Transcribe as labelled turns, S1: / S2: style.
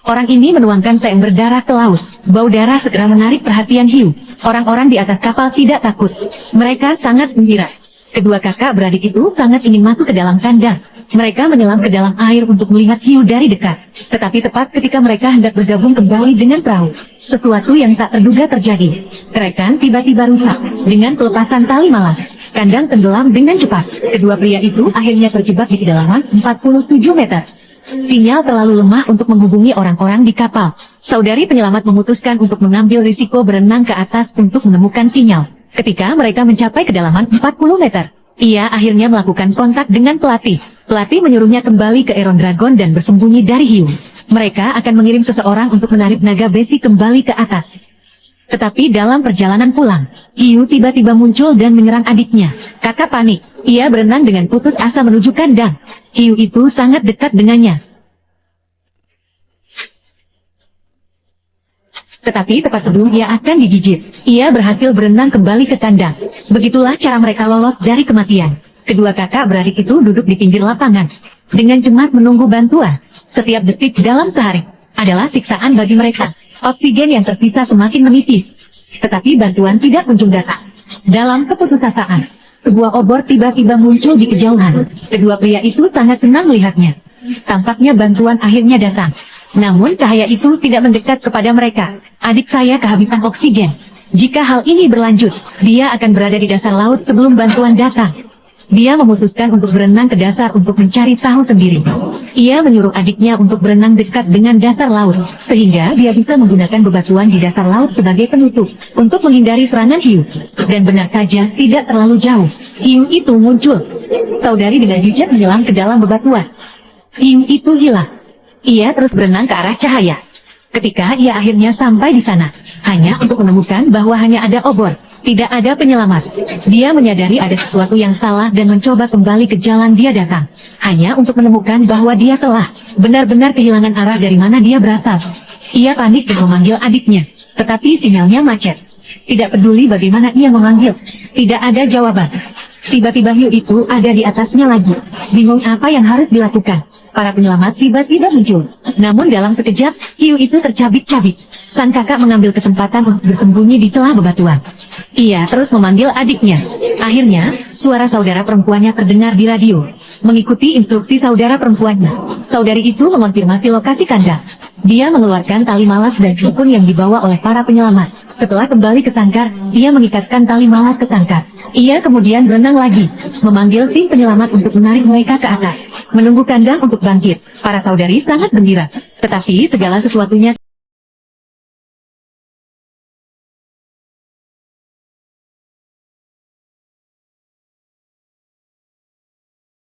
S1: Orang ini menuangkan seember darah ke laut. Bau darah segera menarik perhatian hiu. Orang-orang di atas kapal tidak takut. Mereka sangat gembira. Kedua kakak beradik itu sangat ingin masuk ke dalam kandang. Mereka menyelam ke dalam air untuk melihat hiu dari dekat. Tetapi tepat ketika mereka hendak bergabung kembali dengan perahu, sesuatu yang tak terduga terjadi. Kerekan tiba-tiba rusak. Dengan pelepasan tali malas, kandang tenggelam dengan cepat. Kedua pria itu akhirnya terjebak di kedalaman 47 meter. Sinyal terlalu lemah untuk menghubungi orang-orang di kapal. Saudari penyelamat memutuskan untuk mengambil risiko berenang ke atas untuk menemukan sinyal. Ketika mereka mencapai kedalaman 40 meter, ia akhirnya melakukan kontak dengan pelatih. Pelatih menyuruhnya kembali ke Eron Dragon dan bersembunyi dari hiu. Mereka akan mengirim seseorang untuk menarik naga besi kembali ke atas. Tetapi dalam perjalanan pulang, hiu tiba-tiba muncul dan menyerang adiknya. Kakak panik. Ia berenang dengan putus asa menuju kandang. Hiu itu sangat dekat dengannya. Tetapi tepat sebelum ia akan digigit, ia berhasil berenang kembali ke kandang. Begitulah cara mereka lolos dari kematian. Kedua kakak beradik itu duduk di pinggir lapangan, dengan cemas menunggu bantuan. Setiap detik dalam sehari adalah siksaan bagi mereka. Oksigen yang tersisa semakin menipis. Tetapi bantuan tidak kunjung datang. Dalam keputusasaan, sebuah obor tiba-tiba muncul di kejauhan. Kedua pria itu sangat senang melihatnya. Tampaknya bantuan akhirnya datang. Namun cahaya itu tidak mendekat kepada mereka. Adik saya kehabisan oksigen. Jika hal ini berlanjut, dia akan berada di dasar laut sebelum bantuan datang. Dia memutuskan untuk berenang ke dasar untuk mencari tahu sendiri. Ia menyuruh adiknya untuk berenang dekat dengan dasar laut, sehingga dia bisa menggunakan bebatuan di dasar laut sebagai penutup, untuk menghindari serangan hiu. Dan benar saja, tidak terlalu jauh, hiu itu muncul. Saudari dengan bijak menyelam ke dalam bebatuan. Hiu itu hilang. Ia terus berenang ke arah cahaya. Ketika ia akhirnya sampai di sana, hanya untuk menemukan bahwa hanya ada obor, tidak ada penyelamat. Dia menyadari ada sesuatu yang salah dan mencoba kembali ke jalan dia datang, hanya untuk menemukan bahwa dia telah benar-benar kehilangan arah dari mana dia berasal. Ia panik dan memanggil adiknya, tetapi sinyalnya macet. Tidak peduli bagaimana ia memanggil, tidak ada jawaban. Tiba-tiba hiu itu ada di atasnya lagi. Bingung apa yang harus dilakukan. Para penyelamat tiba-tiba muncul. Namun dalam sekejap, hiu itu tercabik-cabik. Sang kakak mengambil kesempatan untuk bersembunyi di celah bebatuan. Ia terus memanggil adiknya. Akhirnya, suara saudara perempuannya terdengar di radio. Mengikuti instruksi saudara perempuannya, saudari itu mengonfirmasi lokasi kandang. Dia mengeluarkan tali malas dan dukun yang dibawa oleh para penyelamat. Setelah kembali ke sangkar, ia mengikatkan tali malas ke sangkar. Ia kemudian berenang lagi, memanggil tim penyelamat untuk menarik mereka ke atas. Menunggu kandang untuk bangkit, para saudari sangat gembira. Tetapi segala sesuatunya